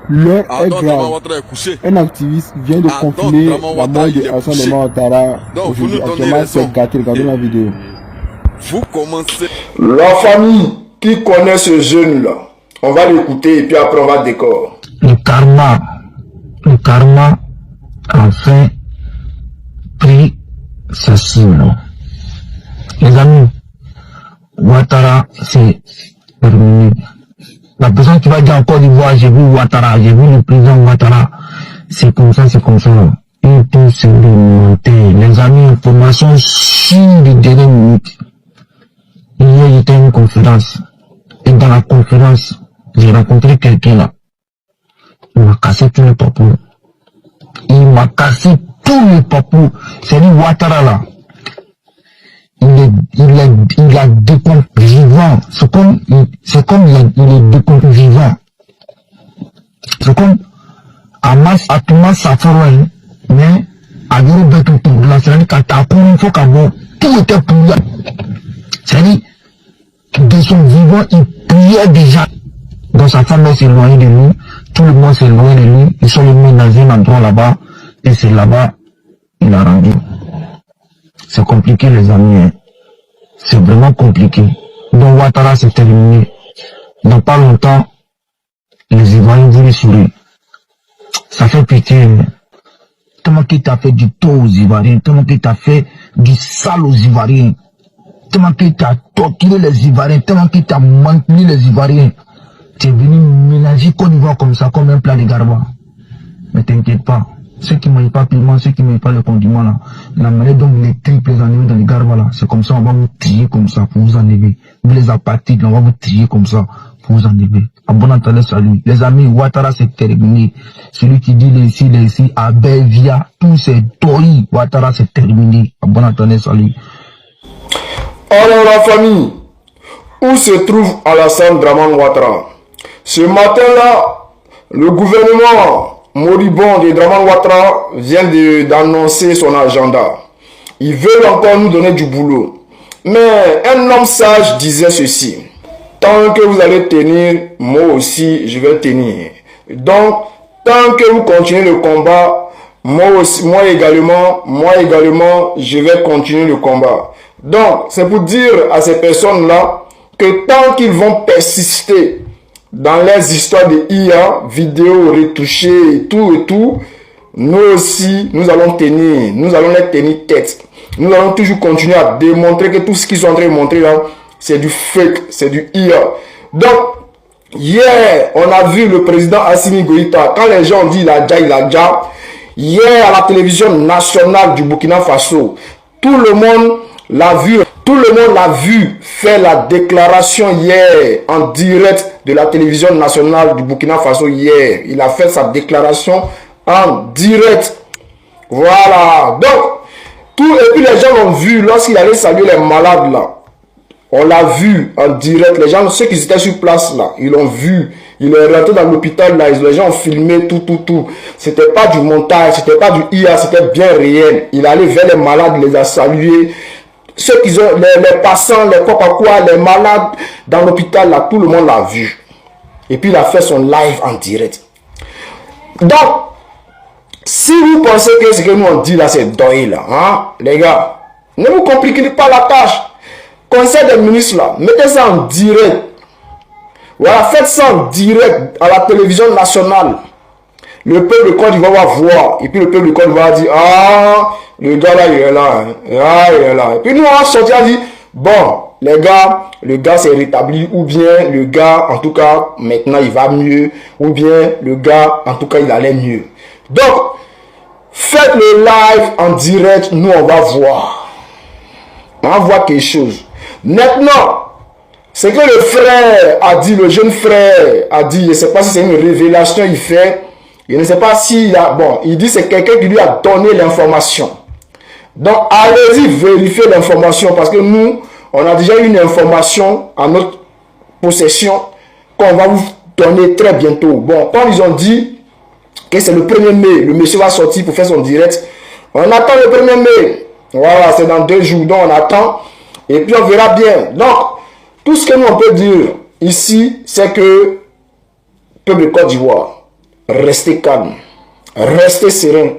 L'heure est grave. Un activiste vient de confiner la mort de Alassane Draman Ouattara aujourd'hui. Actuellement, c'est gâté. Regardez la vidéo. Vous commencez. La famille qui connaît ce jeune-là, on va l'écouter et puis après on va décor. Le karma a enfin pris sa cible. Les amis, Ouattara, c'est terminé. La personne qui va dire en Côte d'Ivoire, j'ai vu Ouattara, j'ai vu le président Ouattara, c'est comme ça, c'est comme ça. Il peut se remonter. Les amis, information sur les dernières minutes. Hier, j'étais à une conférence. Et dans la conférence, j'ai rencontré quelqu'un là. Il m'a cassé tous les papous. Il m'a cassé tous les papous. C'est lui Ouattara là. Il a décompte vivant. C'est comme il est décompte vivant. C'est comme Thomas Safarouane, mais à Yorubet pour la c'est-à-dire qu'à Tapour, il faut qu'avoir tout était pour lui. C'est-à-dire, de son vivant, il priait déjà. Donc sa femme s'est éloignée de lui, tout le monde s'est éloigné de lui, ils sont mis dans un endroit là-bas, et c'est là-bas, il a rendu. C'est compliqué les amis, hein. C'est vraiment compliqué. Donc Ouattara c'est terminé. Dans pas longtemps, les Ivoiriens voulaient sourire. Ça fait pitié. Hein. Tellement qu'il t'a fait du tort aux Ivoiriens, tellement qu'il t'a fait du sale aux Ivoiriens, tellement qu'il t'a torturé les Ivoiriens, tellement qu'il t'a manipulé les Ivoiriens. Tu es venu mélanger Côte d'Ivoire comme ça, comme un plat de garba. Mais t'inquiète pas. Ceux qui ne mangent pas piment, ceux qui ne mangent pas le condiment là, la manière dont vous les triples les enlever dans les garbes là, c'est comme ça, on va vous trier comme ça pour vous enlever. Vous les apatrides, on va vous trier comme ça pour vous enlever. À bon entendeur, salut. Les amis, Ouattara c'est terminé. Celui qui dit les ici, Abelvia, tous ces toits, Ouattara c'est terminé. À bon entendeur, salut. Alors la famille, où se trouve Alassane Draman Ouattara? Ce matin-là, le gouvernement moribond de Draman Ouattara vient d'annoncer son agenda. Ils veulent encore nous donner du boulot. Mais un homme sage disait ceci: tant que vous allez tenir, moi aussi je vais tenir. Donc, tant que vous continuez le combat, moi également, je vais continuer le combat. Donc, c'est pour dire à ces personnes-là que tant qu'ils vont persister dans les histoires de IA, vidéos retouchées et tout, nous aussi, nous allons tenir, nous allons les tenir tête. Nous allons toujours continuer à démontrer que tout ce qu'ils sont en train de montrer là, c'est du fake, c'est du IA. Donc, hier, on a vu le président Assimi Goïta, quand les gens ont dit il a déjà, hier à la télévision nationale du Burkina Faso, tout le monde l'a vu. Tout le monde l'a vu faire la déclaration hier en direct de la télévision nationale du Burkina Faso hier. Il a fait sa déclaration en direct. Voilà. Donc, et puis les gens l'ont vu lorsqu'il allait saluer les malades là. On l'a vu en direct. Les gens, ceux qui étaient sur place là, ils l'ont vu. Il est rentré dans l'hôpital là. Les gens ont filmé tout. C'était pas du montage, c'était pas du IA, c'était bien réel. Il allait vers les malades, il les a salués. Ceux qui ont, les passants, les quoi, les malades dans l'hôpital, là, tout le monde l'a vu. Et puis il a fait son live en direct. Donc, si vous pensez que ce que nous on dit là, c'est deuil là, hein, les gars, ne vous compliquez pas la tâche. Conseil des ministres là, mettez ça en direct. Voilà, faites ça en direct à la télévision nationale. Le peuple de Côte d'Ivoire va voir. Et puis le peuple de Côte d'Ivoire va dire, ah, le gars là, il est là. Hein. Ah, il est là. Et puis nous, on va sortir et dire, bon, les gars, le gars s'est rétabli. Ou bien le gars, en tout cas, maintenant, il va mieux. Ou bien le gars, en tout cas, il allait mieux. Donc, faites le live en direct. Nous, on va voir. On va voir quelque chose. Maintenant, c'est que le frère a dit, le jeune frère a dit, je ne sais pas si c'est une révélation il fait. Je ne sais pas s'il a... Bon, il dit c'est quelqu'un qui lui a donné l'information. Donc, allez-y vérifier l'information parce que nous, on a déjà une information à notre possession qu'on va vous donner très bientôt. Bon, quand ils ont dit que c'est le 1er mai, le monsieur va sortir pour faire son direct, on attend le 1er mai. Voilà, c'est dans 2 jours, donc on attend. Et puis on verra bien. Donc, tout ce que nous on peut dire ici, c'est que peuple de Côte d'Ivoire, restez calme, restez serein.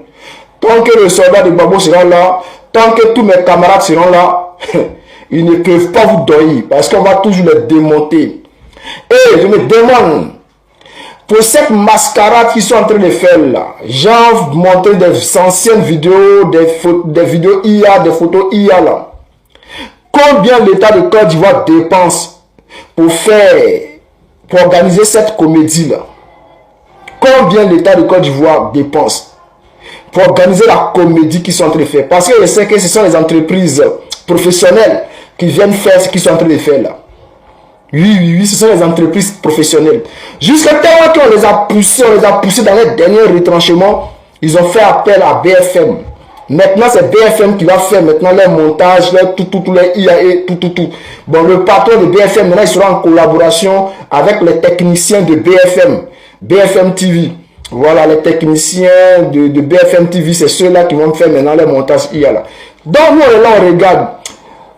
Tant que le soldat de Gbagbo sera là, tant que tous mes camarades seront là, ils ne peuvent pas vous donner parce qu'on va toujours les démonter. Et je me demande, pour cette mascarade qu'ils sont en train de faire là, j'ai montré des anciennes vidéos, des vidéos IA, des photos IA là. Combien l'État de Côte d'Ivoire dépense pour organiser cette comédie là? Combien l'État de Côte d'Ivoire dépense pour organiser la comédie qu'ils sont en train de faire? Parce que je sais que ce sont les entreprises professionnelles qui viennent faire ce qu'ils sont en train de faire là. Oui, ce sont les entreprises professionnelles. Jusqu'à tellement qu'on les a poussés dans les derniers retranchements, ils ont fait appel à BFM. Maintenant, c'est BFM qui va faire maintenant les montages, les IAE, tout. Bon, le patron de BFM, maintenant, il sera en collaboration avec les techniciens de BFM TV. Voilà, les techniciens de BFM TV, c'est ceux-là qui vont faire maintenant les montages IA là. Donc, nous, là, on regarde.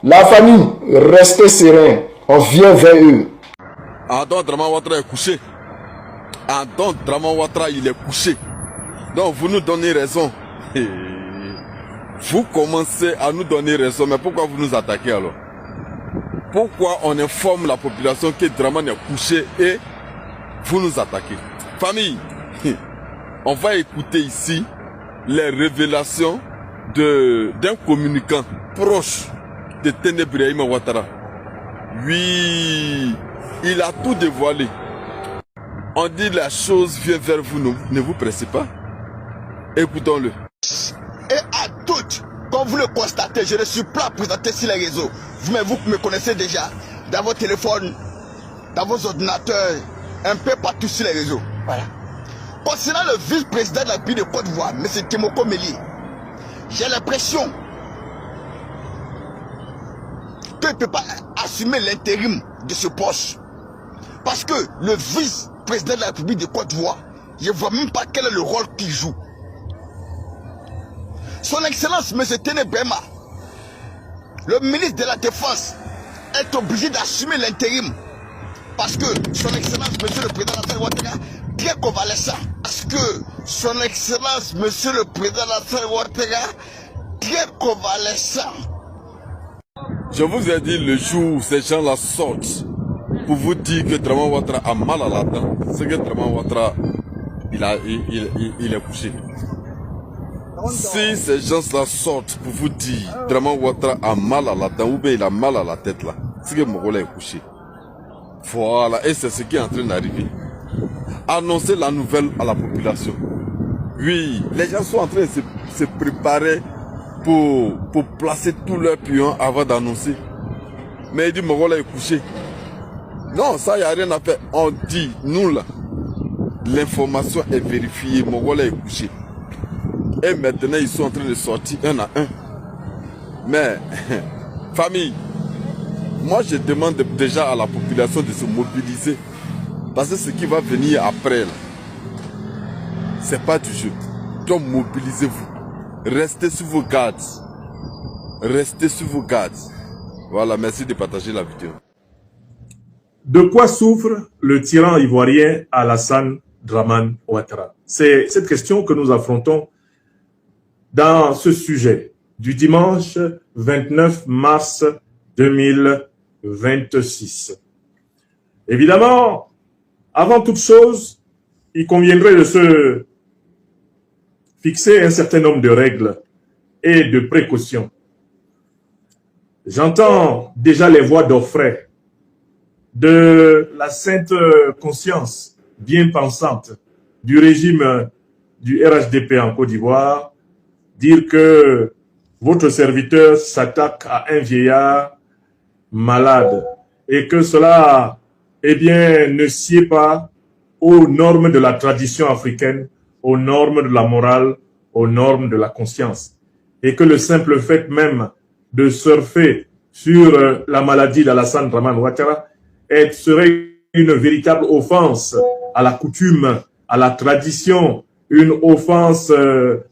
La famille, restez serein. On vient vers eux. Adon Draman Ouattara est couché. Adon Draman Ouattara, il est couché. Donc vous nous donnez raison. Vous commencez à nous donner raison. Mais pourquoi vous nous attaquez alors? Pourquoi on informe la population que Draman est couché et vous nous attaquez? Famille, on va écouter ici les révélations d'un communicant proche de Ténèbres Ibrahima Ouattara. Oui, il a tout dévoilé. On dit la chose vient vers vous, ne vous pressez pas. Écoutons-le. Et à toutes, comme vous le constatez, je ne suis pas présenté sur les réseaux. Vous me connaissez déjà, dans vos téléphones, dans vos ordinateurs, un peu partout sur les réseaux. Voilà. Concernant le vice-président de la République de Côte d'Ivoire, M. Témoko Mélié, j'ai l'impression qu'il ne peut pas assumer l'intérim de ce poste. Parce que le vice-président de la République de Côte d'Ivoire, je ne vois même pas quel est le rôle qu'il joue. Son Excellence, M. Ténèbres Ibrahima, le ministre de la Défense, est obligé d'assumer l'intérim. Parce que son Excellence, M. le Président Alassane Ouattara, très convalescent. Parce que son Excellence, M. le Président Alassane Ouattara, très convalescent. Je vous ai dit le jour où ces gens-là sortent pour vous dire que Draman Ouattara a mal à la dent, c'est que Draman Ouattara il est couché. Si ces gens-là sortent pour vous dire Draman Ouattara a mal à la dent ou bien il a mal à la tête là, c'est que Mogola est couché. Voilà, et c'est ce qui est en train d'arriver. Annoncer la nouvelle à la population. Oui, les gens sont en train de se préparer pour placer tous leurs pions avant d'annoncer. Mais il dit Mogola est couché. Non, ça, il n'y a rien à faire. On dit, nous là, l'information est vérifiée, Mogola est couché. Et maintenant, ils sont en train de sortir un à un. Mais, famille, moi je demande déjà à la population de se mobiliser. Parce que ce qui va venir après, c'est pas du jeu. Donc mobilisez-vous. Restez sur vos gardes. Restez sur vos gardes. Voilà, merci de partager la vidéo. De quoi souffre le tyran ivoirien Alassane Draman Ouattara? C'est cette question que nous affrontons dans ce sujet du dimanche 29 mars 2026. Évidemment, avant toute chose, il conviendrait de se fixer un certain nombre de règles et de précautions. J'entends déjà les voix d'orfraie de la sainte conscience bien pensante du régime du RHDP en Côte d'Ivoire dire que votre serviteur s'attaque à un vieillard malade et que cela, eh bien, ne sied pas aux normes de la tradition africaine, aux normes de la morale, aux normes de la conscience. Et que le simple fait même de surfer sur la maladie d'Alassane Draman Ouattara serait une véritable offense à la coutume, à la tradition, une offense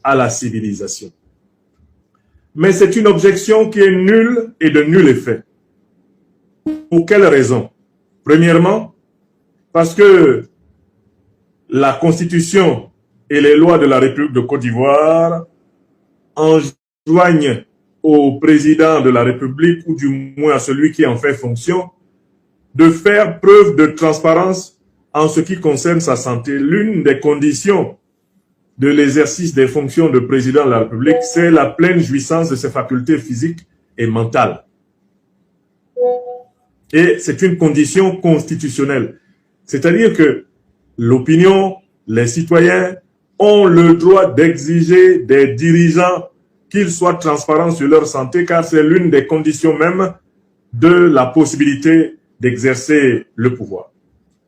à la civilisation. Mais c'est une objection qui est nulle et de nul effet. Pour quelle raison? Premièrement, parce que la Constitution et les lois de la République de Côte d'Ivoire enjoignent au président de la République, ou du moins à celui qui en fait fonction, de faire preuve de transparence en ce qui concerne sa santé. L'une des conditions de l'exercice des fonctions de président de la République, c'est la pleine jouissance de ses facultés physiques et mentales. Et c'est une condition constitutionnelle. C'est-à-dire que l'opinion, les citoyens ont le droit d'exiger des dirigeants qu'ils soient transparents sur leur santé, car c'est l'une des conditions même de la possibilité d'exercer le pouvoir.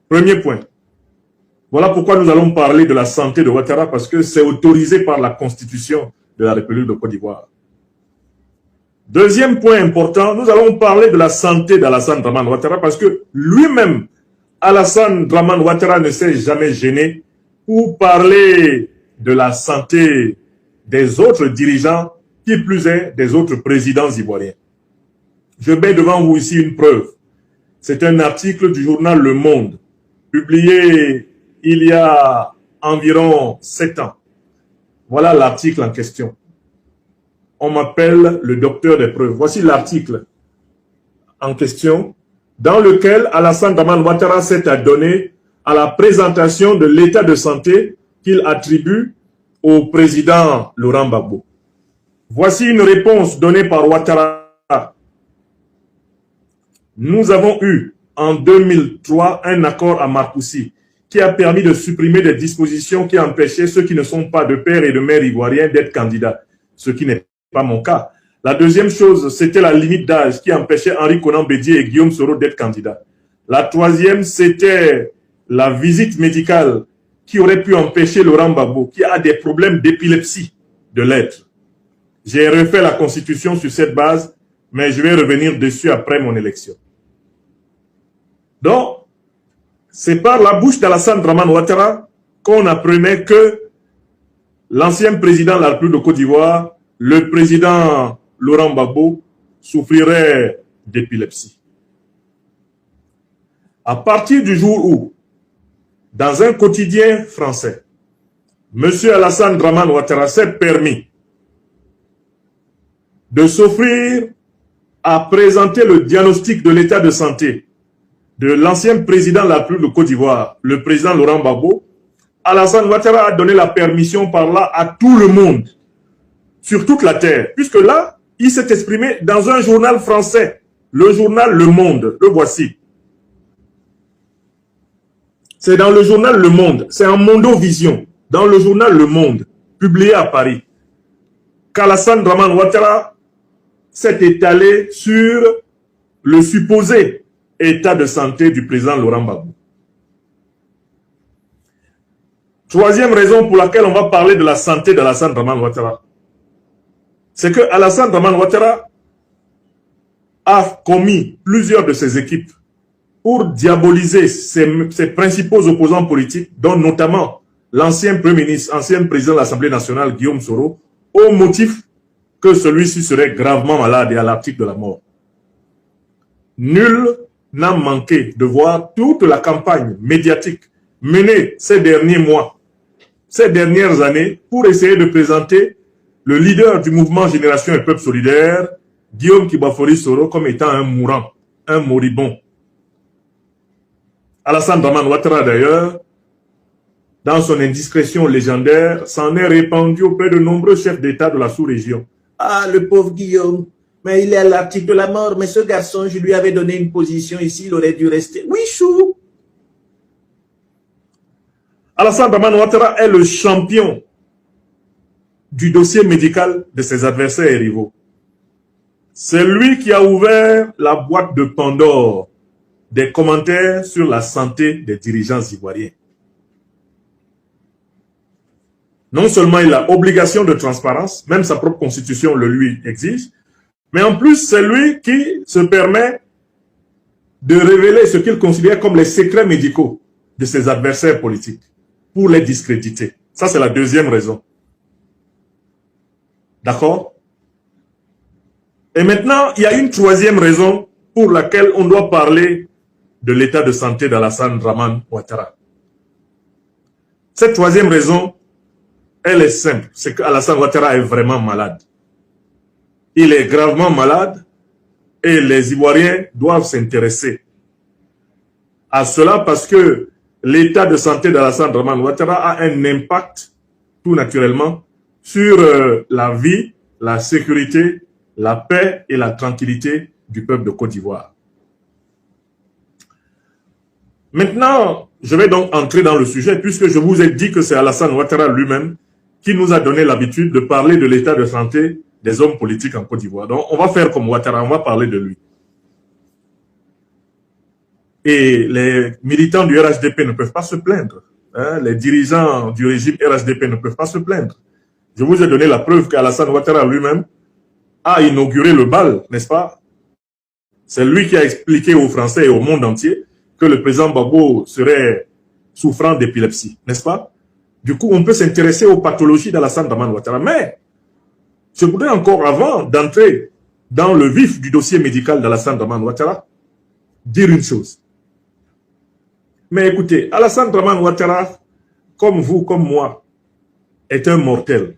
Premier point. Voilà pourquoi nous allons parler de la santé de Ouattara, parce que c'est autorisé par la Constitution de la République de Côte d'Ivoire. Deuxième point important, nous allons parler de la santé d'Alassane Dramane Ouattara, parce que lui-même, Alassane Dramane Ouattara ne s'est jamais gêné pour parler de la santé des autres dirigeants, qui plus est des autres présidents ivoiriens. Je mets devant vous ici une preuve. C'est un article du journal Le Monde, publié il y a environ 7 ans. Voilà l'article en question. On m'appelle le docteur des preuves. Voici l'article en question, dans lequel Alassane Dramane Ouattara s'est adonné à la présentation de l'état de santé qu'il attribue au président Laurent Gbagbo. Voici une réponse donnée par Ouattara. Nous avons eu en 2003 un accord à Marcoussis qui a permis de supprimer des dispositions qui empêchaient ceux qui ne sont pas de père et de mère ivoiriens d'être candidats, ce qui n'est pas mon cas. La deuxième chose, c'était la limite d'âge qui empêchait Henri Konan Bédié et Guillaume Soro d'être candidats. La troisième, c'était la visite médicale qui aurait pu empêcher Laurent Gbagbo, qui a des problèmes d'épilepsie, de l'être. J'ai refait la Constitution sur cette base, mais je vais revenir dessus après mon élection. Donc, c'est par la bouche d'Alassane Dramane Ouattara qu'on apprenait que l'ancien président de la République de Côte d'Ivoire, le président Laurent Gbagbo, souffrirait d'épilepsie. À partir du jour où, dans un quotidien français, M. Alassane Dramane Ouattara s'est permis de s'offrir à présenter le diagnostic de l'état de santé de l'ancien président de la République de Côte d'Ivoire, le président Laurent Gbagbo, Alassane Ouattara a donné la permission par là à tout le monde, sur toute la terre, puisque là, il s'est exprimé dans un journal français, le journal Le Monde, le voici. C'est dans le journal Le Monde, c'est en Mondovision, dans le journal Le Monde, publié à Paris, qu'Alassane Dramane Ouattara s'est étalé sur le supposé état de santé du président Laurent Gbagbo. Troisième raison pour laquelle on va parler de la santé d'Alassane Dramane Ouattara, c'est que Alassane Dramane Ouattara a commis plusieurs de ses équipes pour diaboliser ses principaux opposants politiques, dont notamment l'ancien Premier ministre, ancien président de l'Assemblée nationale, Guillaume Soro, au motif que celui-ci serait gravement malade et à l'article de la mort. Nul n'a manqué de voir toute la campagne médiatique menée ces derniers mois, ces dernières années, pour essayer de présenter le leader du mouvement Génération et Peuple Solidaire, Guillaume Kibafori Soro, comme étant un mourant, un moribond. Alassane Dramane Ouattara, d'ailleurs, dans son indiscrétion légendaire, s'en est répandu auprès de nombreux chefs d'État de la sous-région. Ah, le pauvre Guillaume, mais il est à l'article de la mort, mais ce garçon, je lui avais donné une position ici, il aurait dû rester. Oui, chou. Alassane Dramane Ouattara est le champion du dossier médical de ses adversaires et rivaux. C'est lui qui a ouvert la boîte de Pandore des commentaires sur la santé des dirigeants ivoiriens. Non seulement il a obligation de transparence, même sa propre constitution le lui exige, mais en plus c'est lui qui se permet de révéler ce qu'il considère comme les secrets médicaux de ses adversaires politiques pour les discréditer. Ça, c'est la deuxième raison. D'accord? Et maintenant, il y a une troisième raison pour laquelle on doit parler de l'état de santé d'Alassane Dramane Ouattara. Cette troisième raison, elle est simple, c'est qu'Alassane Ouattara est vraiment malade. Il est gravement malade et les Ivoiriens doivent s'intéresser à cela parce que l'état de santé d'Alassane Ouattara a un impact tout naturellement sur la vie, la sécurité, la paix et la tranquillité du peuple de Côte d'Ivoire. Maintenant, je vais donc entrer dans le sujet puisque je vous ai dit que c'est Alassane Ouattara lui-même qui nous a donné l'habitude de parler de l'état de santé des hommes politiques en Côte d'Ivoire. Donc, on va faire comme Ouattara, on va parler de lui. Et les militants du RHDP ne peuvent pas se plaindre. Hein? Les dirigeants du régime RHDP ne peuvent pas se plaindre. Je vous ai donné la preuve qu'Alassane Ouattara lui-même a inauguré le bal, n'est-ce pas? C'est lui qui a expliqué aux Français et au monde entier que le président Gbagbo serait souffrant d'épilepsie, n'est-ce pas? Du coup, on peut s'intéresser aux pathologies d'Alassane Ouattara. Mais, je voudrais encore, avant d'entrer dans le vif du dossier médical d'Alassane Ouattara, dire une chose. Mais écoutez, Alassane Ouattara, comme vous, comme moi, est un mortel.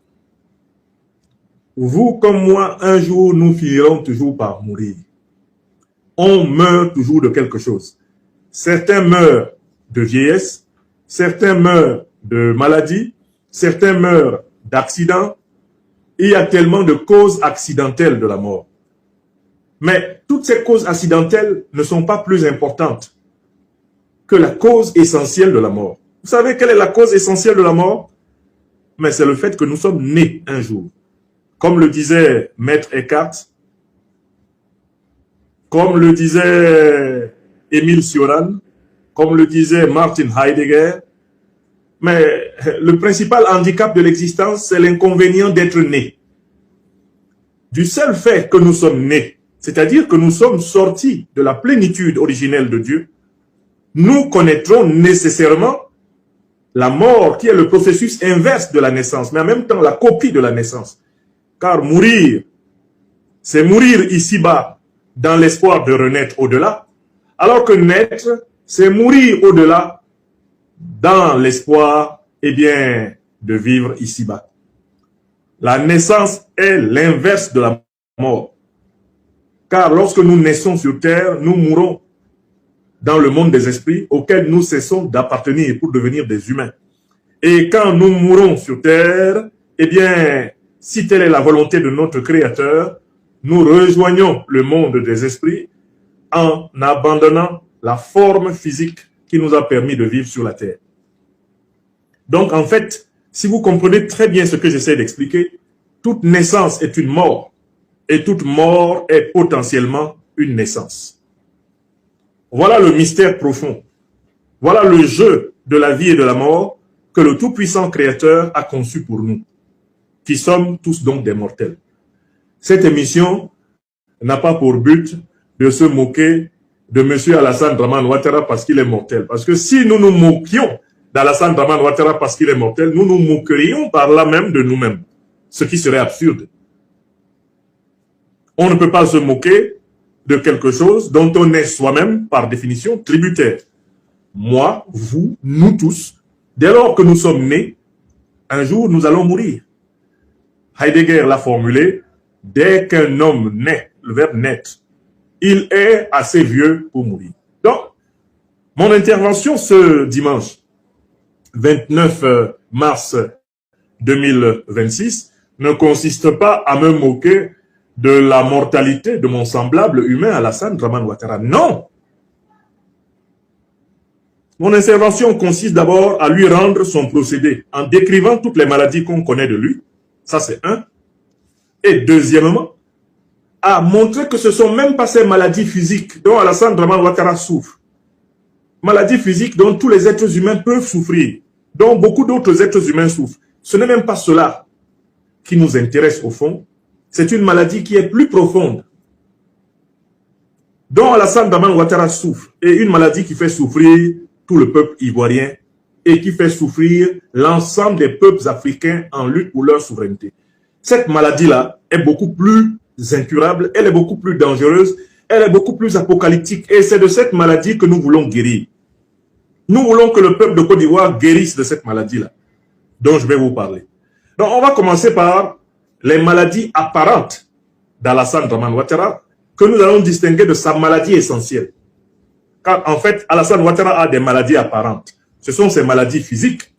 Vous, comme moi, un jour, nous finirons toujours par mourir. On meurt toujours de quelque chose. Certains meurent de vieillesse, certains meurent de maladie, certains meurent d'accidents. Il y a tellement de causes accidentelles de la mort. Mais toutes ces causes accidentelles ne sont pas plus importantes que la cause essentielle de la mort. Vous savez quelle est la cause essentielle de la mort? Mais c'est le fait que nous sommes nés un jour. Comme le disait Maître Eckhart, comme le disait Émile Cioran, comme le disait Martin Heidegger. Mais le principal handicap de l'existence, c'est l'inconvénient d'être né. Du seul fait que nous sommes nés, c'est-à-dire que nous sommes sortis de la plénitude originelle de Dieu, nous connaîtrons nécessairement la mort qui est le processus inverse de la naissance, mais en même temps la copie de la naissance. Car mourir, c'est mourir ici-bas dans l'espoir de renaître au-delà, alors que naître, c'est mourir au-delà dans l'espoir, eh bien, de vivre ici-bas. La naissance est l'inverse de la mort. Car lorsque nous naissons sur terre, nous mourons dans le monde des esprits auquel nous cessons d'appartenir pour devenir des humains. Et quand nous mourons sur terre, eh bien, si telle est la volonté de notre Créateur, nous rejoignons le monde des esprits en abandonnant la forme physique qui nous a permis de vivre sur la terre. Donc, en fait, si vous comprenez très bien ce que j'essaie d'expliquer, toute naissance est une mort et toute mort est potentiellement une naissance. Voilà le mystère profond. Voilà le jeu de la vie et de la mort que le Tout-Puissant Créateur a conçu pour nous, qui sommes tous donc des mortels. Cette émission n'a pas pour but de se moquer de M. Alassane Ouattara parce qu'il est mortel. Parce que si nous nous moquions d'Alassane Ouattara parce qu'il est mortel, nous nous moquerions par là même de nous-mêmes, ce qui serait absurde. On ne peut pas se moquer de quelque chose dont on est soi-même, par définition, tributaire. Moi, vous, nous tous, dès lors que nous sommes nés, un jour nous allons mourir. Heidegger l'a formulé, dès qu'un homme naît, le verbe naître, il est assez vieux pour mourir. Donc, mon intervention ce dimanche 29 mars 2026 ne consiste pas à me moquer de la mortalité de mon semblable humain Alassane Ouattara. Non! Mon intervention consiste d'abord à lui rendre son procédé en décrivant toutes les maladies qu'on connaît de lui. Ça, c'est un. Et deuxièmement, à montrer que ce ne sont même pas ces maladies physiques dont Alassane Ouattara souffre. Maladies physiques dont tous les êtres humains peuvent souffrir, dont beaucoup d'autres êtres humains souffrent. Ce n'est même pas cela qui nous intéresse au fond. C'est une maladie qui est plus profonde, dont Alassane Ouattara souffre, et une maladie qui fait souffrir tout le peuple ivoirien et qui fait souffrir l'ensemble des peuples africains en lutte pour leur souveraineté. Cette maladie-là est beaucoup plus incurable, elle est beaucoup plus dangereuse, elle est beaucoup plus apocalyptique, et c'est de cette maladie que nous voulons guérir. Nous voulons que le peuple de Côte d'Ivoire guérisse de cette maladie-là, dont je vais vous parler. Donc, on va commencer par les maladies apparentes d'Alassane Dramane Ouattara, que nous allons distinguer de sa maladie essentielle. Car en fait, Alassane Ouattara a des maladies apparentes. Ce sont ses maladies physiques.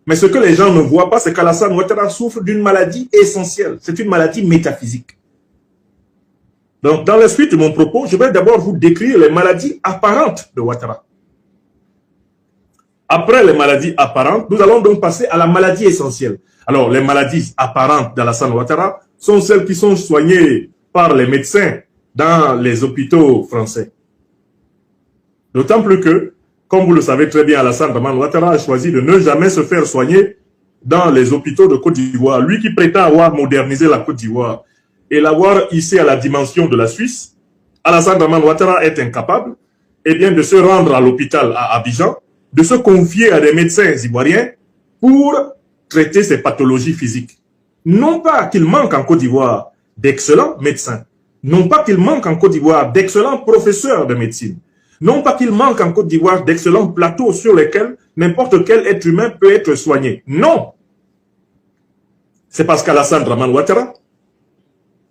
Mais ce que les gens ne voient pas, c'est qu'Alassane Ouattara souffre d'une maladie essentielle. C'est une maladie métaphysique. Donc, dans la suite de mon propos, je vais d'abord vous décrire les maladies apparentes de Ouattara. Après les maladies apparentes, nous allons donc passer à la maladie essentielle. Alors, les maladies apparentes d'Alassane Ouattara sont celles qui sont soignées par les médecins dans les hôpitaux français. D'autant plus que, comme vous le savez très bien, Alassane Dramane Ouattara a choisi de ne jamais se faire soigner dans les hôpitaux de Côte d'Ivoire. Lui qui prétend avoir modernisé la Côte d'Ivoire et l'avoir hissé à la dimension de la Suisse, Alassane Dramane Ouattara est incapable de se rendre à l'hôpital à Abidjan, de se confier à des médecins ivoiriens pour traiter ses pathologies physiques. Non pas qu'il manque en Côte d'Ivoire d'excellents médecins, non pas qu'il manque en Côte d'Ivoire d'excellents professeurs de médecine, non pas qu'il manque en Côte d'Ivoire d'excellents plateaux sur lesquels n'importe quel être humain peut être soigné. Non! C'est parce qu'Alassane Dramane Ouattara,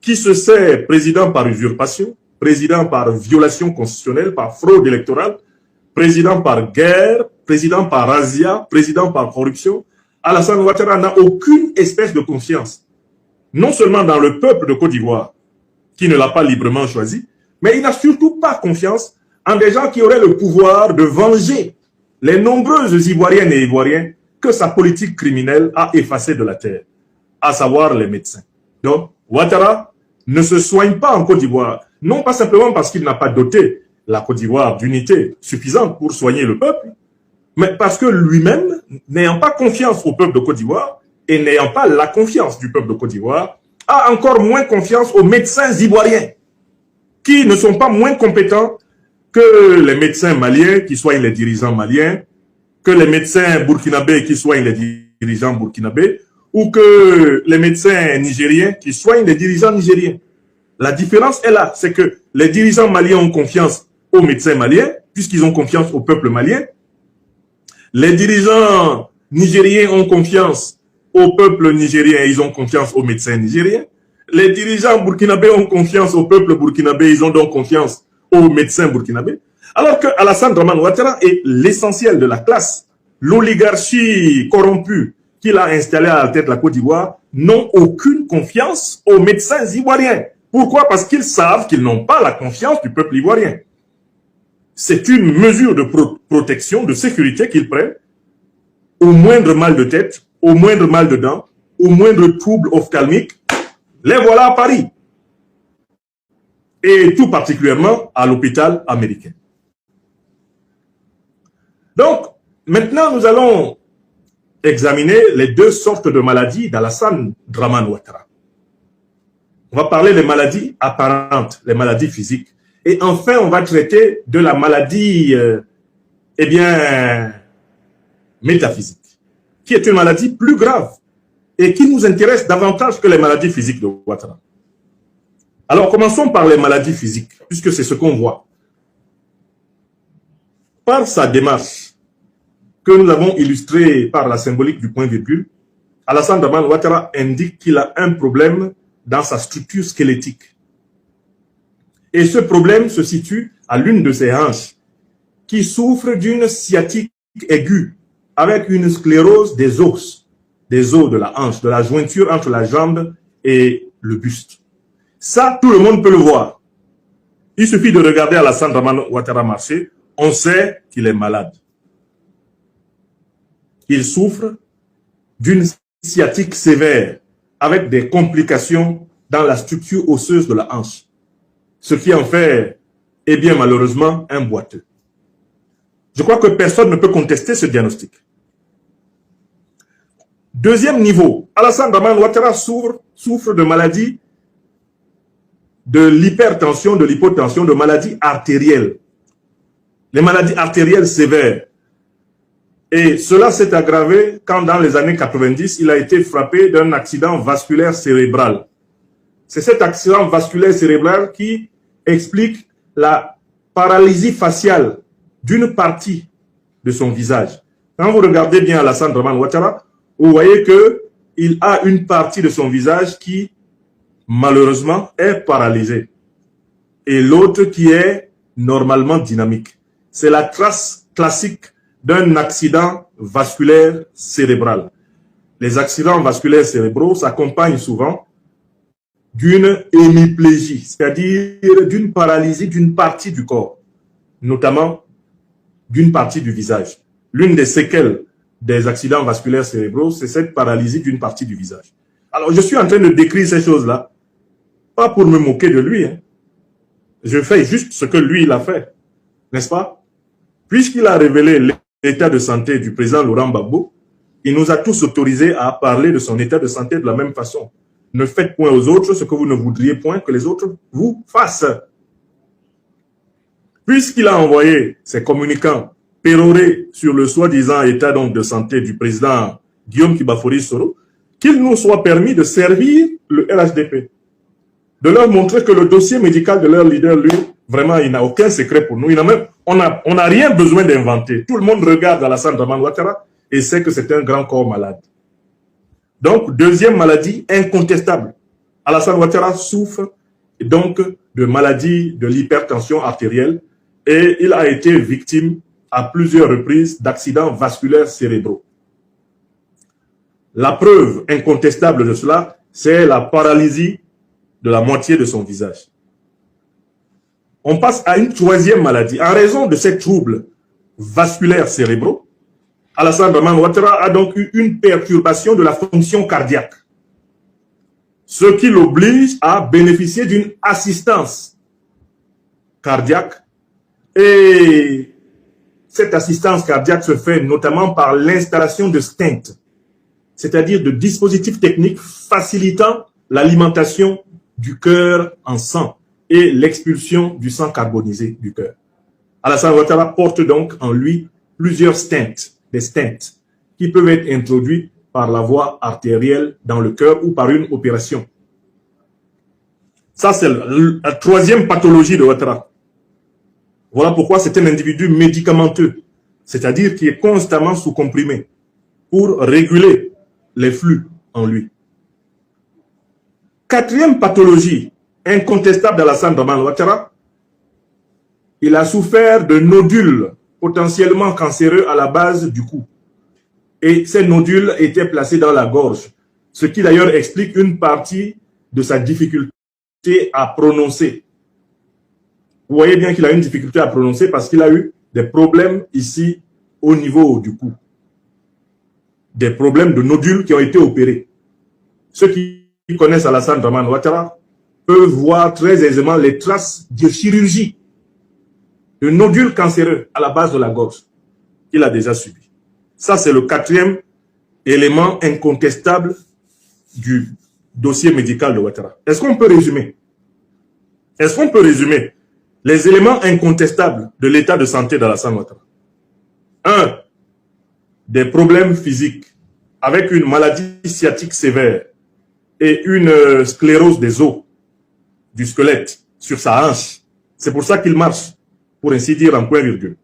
qui se sait président par usurpation, président par violation constitutionnelle, par fraude électorale, président par guerre, président par razzia, président par corruption, Alassane Ouattara n'a aucune espèce de confiance. Non seulement dans le peuple de Côte d'Ivoire, qui ne l'a pas librement choisi, mais il n'a surtout pas confiance en des gens qui auraient le pouvoir de venger les nombreuses Ivoiriennes et Ivoiriens que sa politique criminelle a effacés de la terre, à savoir les médecins. Donc, Ouattara ne se soigne pas en Côte d'Ivoire, non pas simplement parce qu'il n'a pas doté la Côte d'Ivoire d'unité suffisante pour soigner le peuple, mais parce que lui-même, n'ayant pas confiance au peuple de Côte d'Ivoire et n'ayant pas la confiance du peuple de Côte d'Ivoire, a encore moins confiance aux médecins ivoiriens, qui ne sont pas moins compétents que les médecins maliens qui soignent les dirigeants maliens, que les médecins burkinabés qui soignent les dirigeants burkinabés, ou que les médecins nigériens qui soignent les dirigeants nigériens. La différence est là, c'est que les dirigeants maliens ont confiance aux médecins maliens, puisqu'ils ont confiance au peuple malien. Les dirigeants nigériens ont confiance au peuple nigérien et ils ont confiance aux médecins nigériens. Les dirigeants burkinabés ont confiance au peuple burkinabé, ils ont donc confiance aux médecins burkinabés. Alors que Alassane Dramane Ouattara est l'essentiel de la classe. L'oligarchie corrompue qu'il a installée à la tête de la Côte d'Ivoire n'ont aucune confiance aux médecins ivoiriens. Pourquoi? Parce qu'ils savent qu'ils n'ont pas la confiance du peuple ivoirien. C'est une mesure de protection, de sécurité qu'ils prennent au moindre mal de tête, au moindre mal de dents, au moindre trouble ophtalmique. Les voilà à Paris. Et tout particulièrement à l'hôpital américain. Donc, maintenant, nous allons examiner les deux sortes de maladies d'Alassane Dramane Ouattara. On va parler des maladies apparentes, les maladies physiques. Et enfin, on va traiter de la maladie, métaphysique, qui est une maladie plus grave et qui nous intéresse davantage que les maladies physiques de Ouattara. Alors, commençons par les maladies physiques, puisque c'est ce qu'on voit. Par sa démarche, que nous avons illustrée par la symbolique du point-virgule, Alassane Dramane Ouattara indique qu'il a un problème dans sa structure squelettique. Et ce problème se situe à l'une de ses hanches, qui souffre d'une sciatique aiguë, avec une sclérose des os de la hanche, de la jointure entre la jambe et le buste. Ça, tout le monde peut le voir. Il suffit de regarder Alassane Dramane Ouattara marcher, on sait qu'il est malade. Il souffre d'une sciatique sévère, avec des complications dans la structure osseuse de la hanche. Ce qui en fait, malheureusement, un boiteux. Je crois que personne ne peut contester ce diagnostic. Deuxième niveau, Alassane Dramane Ouattara souffre de maladies de l'hypertension, de l'hypotension, de maladies artérielles. Les maladies artérielles sévères. Et cela s'est aggravé quand dans les années 90, il a été frappé d'un accident vasculaire cérébral. C'est cet accident vasculaire cérébral qui explique la paralysie faciale d'une partie de son visage. Quand vous regardez bien Alassane Dramane Ouattara, vous voyez qu'il a une partie de son visage qui, malheureusement, est paralysée. Et l'autre qui est normalement dynamique. C'est la trace classique d'un accident vasculaire cérébral. Les accidents vasculaires cérébraux s'accompagnent souvent d'une hémiplégie, c'est-à-dire d'une paralysie d'une partie du corps, notamment d'une partie du visage. L'une des séquelles des accidents vasculaires cérébraux, c'est cette paralysie d'une partie du visage. Alors, je suis en train de décrire ces choses-là, pas pour me moquer de lui. Hein. Je fais juste ce que lui, il a fait, n'est-ce pas? Puisqu'il a révélé l'état de santé du président Laurent Gbagbo, il nous a tous autorisés à parler de son état de santé de la même façon. Ne faites point aux autres ce que vous ne voudriez point que les autres vous fassent. Puisqu'il a envoyé ses communicants pérorer sur le soi-disant état donc de santé du président Guillaume Kibafori Soro, qu'il nous soit permis de servir le RHDP, de leur montrer que le dossier médical de leur leader, lui, vraiment, il n'a aucun secret pour nous. On n'a rien besoin d'inventer. Tout le monde regarde Alassane Dramane Ouattara et sait que c'est un grand corps malade. Donc, deuxième maladie incontestable. Alassane Ouattara souffre donc de maladie de l'hypertension artérielle et il a été victime à plusieurs reprises d'accidents vasculaires cérébraux. La preuve incontestable de cela, c'est la paralysie de la moitié de son visage. On passe à une troisième maladie. En raison de ces troubles vasculaires cérébraux, Alassane Dramane Ouattara a donc eu une perturbation de la fonction cardiaque, ce qui l'oblige à bénéficier d'une assistance cardiaque. Et cette assistance cardiaque se fait notamment par l'installation de stents, c'est-à-dire de dispositifs techniques facilitant l'alimentation du cœur en sang et l'expulsion du sang carbonisé du cœur. Alassane Ouattara porte donc en lui plusieurs stents, des stents, qui peuvent être introduits par la voie artérielle dans le cœur ou par une opération. Ça, c'est la troisième pathologie de Ouattara. Voilà pourquoi c'est un individu médicamenteux, c'est-à-dire qui est constamment sous comprimé pour réguler les flux en lui. Quatrième pathologie incontestable d'Alassane Dramane Ouattara, il a souffert de nodules potentiellement cancéreux à la base du cou. Et ces nodules étaient placés dans la gorge, ce qui d'ailleurs explique une partie de sa difficulté à prononcer. Vous voyez bien qu'il a une difficulté à prononcer parce qu'il a eu des problèmes ici au niveau du cou. Des problèmes de nodules qui ont été opérés. Ceux qui connaissent Alassane Dramane Ouattara peuvent voir très aisément les traces de chirurgie, de nodules cancéreux à la base de la gorge qu'il a déjà subi. Ça, c'est le quatrième élément incontestable du dossier médical de Ouattara. Est-ce qu'on peut résumer? Est-ce qu'on peut résumer les éléments incontestables de l'état de santé d'Alassane Ouattara? 1. Des problèmes physiques avec une maladie sciatique sévère et une sclérose des os du squelette sur sa hanche. C'est pour ça qu'il marche, pour ainsi dire en point virgule.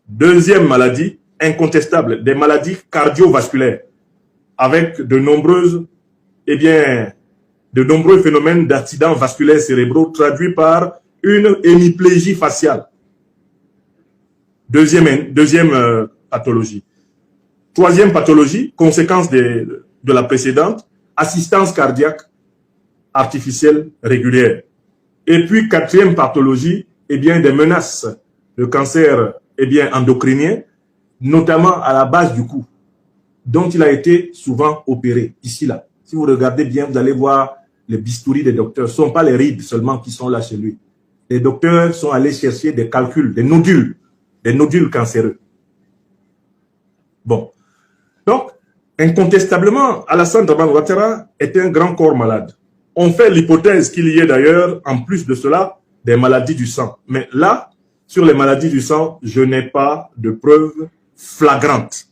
Deuxième maladie incontestable, des maladies cardiovasculaires avec de nombreux phénomènes d'accidents vasculaires cérébraux traduits par une hémiplégie faciale. Deuxième pathologie. Troisième pathologie, conséquence de la précédente, assistance cardiaque artificielle régulière. Et puis, quatrième pathologie, des menaces de cancer endocrinien, notamment à la base du cou, dont il a été souvent opéré, ici, là. Si vous regardez bien, vous allez voir les bistouris des docteurs. Ce ne sont pas les rides seulement qui sont là chez lui. Les docteurs sont allés chercher des calculs, des nodules cancéreux. Bon. Donc, incontestablement, Alassane Dramane Ouattara est un grand corps malade. On fait l'hypothèse qu'il y ait d'ailleurs, en plus de cela, des maladies du sang. Mais là, sur les maladies du sang, je n'ai pas de preuves flagrantes.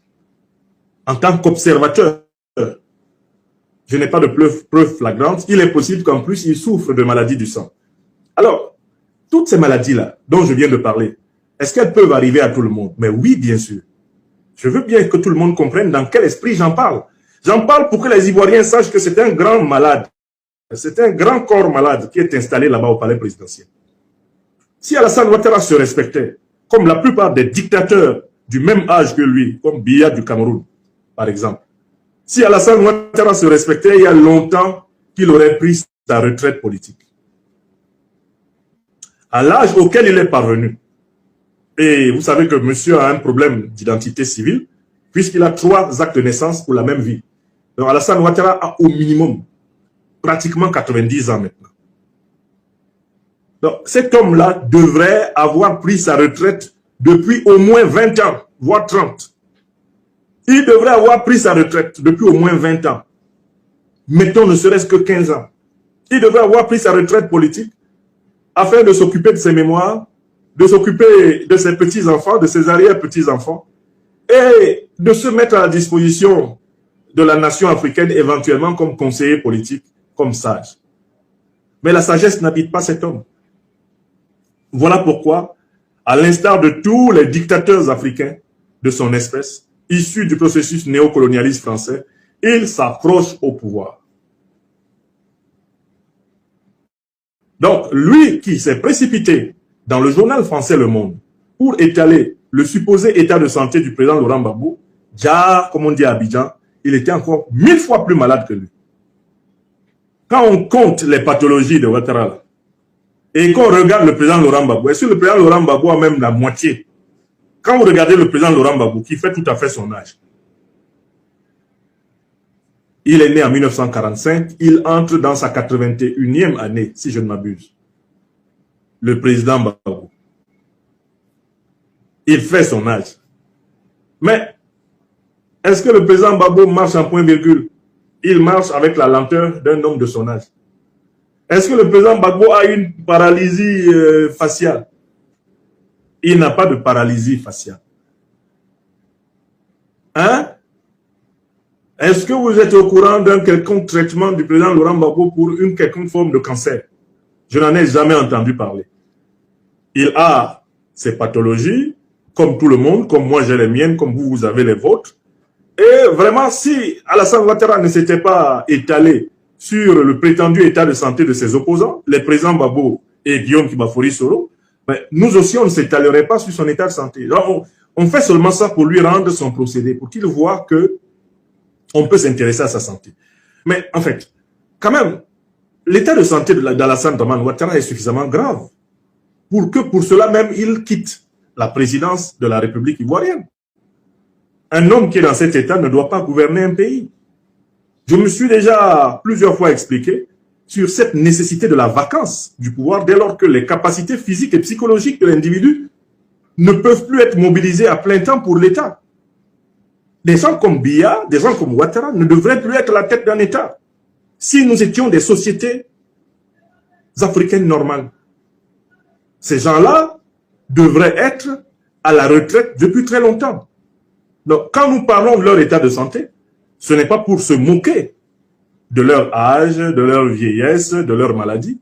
En tant qu'observateur, je n'ai pas de preuves flagrantes. Il est possible qu'en plus, il souffre de maladies du sang. Alors, toutes ces maladies-là, dont je viens de parler, est-ce qu'elles peuvent arriver à tout le monde? Mais oui, bien sûr. Je veux bien que tout le monde comprenne dans quel esprit j'en parle. J'en parle pour que les Ivoiriens sachent que c'est un grand malade. C'est un grand corps malade qui est installé là-bas au palais présidentiel. Si Alassane Ouattara se respectait, comme la plupart des dictateurs du même âge que lui, comme Biya du Cameroun, par exemple, si Alassane Ouattara se respectait, il y a longtemps qu'il aurait pris sa retraite politique. À l'âge auquel il est parvenu, et vous savez que monsieur a un problème d'identité civile, puisqu'il a 3 actes de naissance pour la même vie. Donc Alassane Ouattara a au minimum pratiquement 90 ans maintenant. Donc cet homme-là devrait avoir pris sa retraite depuis au moins 20 ans, voire 30. Il devrait avoir pris sa retraite depuis au moins 20 ans. Mettons ne serait-ce que 15 ans. Il devrait avoir pris sa retraite politique afin de s'occuper de ses mémoires, de s'occuper de ses petits-enfants, de ses arrière-petits-enfants, et de se mettre à la disposition de la nation africaine éventuellement comme conseiller politique, comme sage. Mais la sagesse n'habite pas cet homme. Voilà pourquoi, à l'instar de tous les dictateurs africains de son espèce, issus du processus néocolonialiste français, il s'accroche au pouvoir. Donc, lui qui s'est précipité dans le journal français Le Monde pour étaler le supposé état de santé du président Laurent Gbagbo, déjà, comme on dit à Abidjan, il était encore 1000 fois plus malade que lui. Quand on compte les pathologies de Ouattara et qu'on regarde le président Laurent Gbagbo, est-ce que le président Laurent Gbagbo a même la moitié? Quand vous regardez le président Laurent Gbagbo, qui fait tout à fait son âge, il est né en 1945, il entre dans sa 81e année, si je ne m'abuse. Le président Gbagbo. Il fait son âge. Mais, est-ce que le président Gbagbo marche en point virgule? Il marche avec la lenteur d'un homme de son âge. Est-ce que le président Gbagbo a une paralysie faciale? Il n'a pas de paralysie faciale. Hein? Est-ce que vous êtes au courant d'un quelconque traitement du président Laurent Gbagbo pour une quelconque forme de cancer? Je n'en ai jamais entendu parler. Il a ses pathologies, comme tout le monde, comme moi j'ai les miennes, comme vous, vous avez les vôtres. Et vraiment, si Alassane Ouattara ne s'était pas étalé sur le prétendu état de santé de ses opposants, les présidents Gbagbo et Guillaume Kibafori Soro, mais nous aussi, on ne s'étalerait pas sur son état de santé. Alors, on fait seulement ça pour lui rendre son procédé, pour qu'il voit que on peut s'intéresser à sa santé. Mais en fait, quand même, l'état de santé d'Alassane Ouattara est suffisamment grave pour que pour cela même, il quitte la présidence de la République ivoirienne. Un homme qui est dans cet état ne doit pas gouverner un pays. Je me suis déjà plusieurs fois expliqué sur cette nécessité de la vacance du pouvoir dès lors que les capacités physiques et psychologiques de l'individu ne peuvent plus être mobilisées à plein temps pour l'État. Des gens comme Biya, des gens comme Ouattara ne devraient plus être à la tête d'un État. Si nous étions des sociétés africaines normales, ces gens-là devraient être à la retraite depuis très longtemps. Donc, quand nous parlons de leur état de santé, ce n'est pas pour se moquer de leur âge, de leur vieillesse, de leur maladie.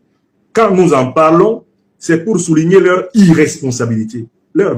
Quand nous en parlons, c'est pour souligner leur irresponsabilité, leur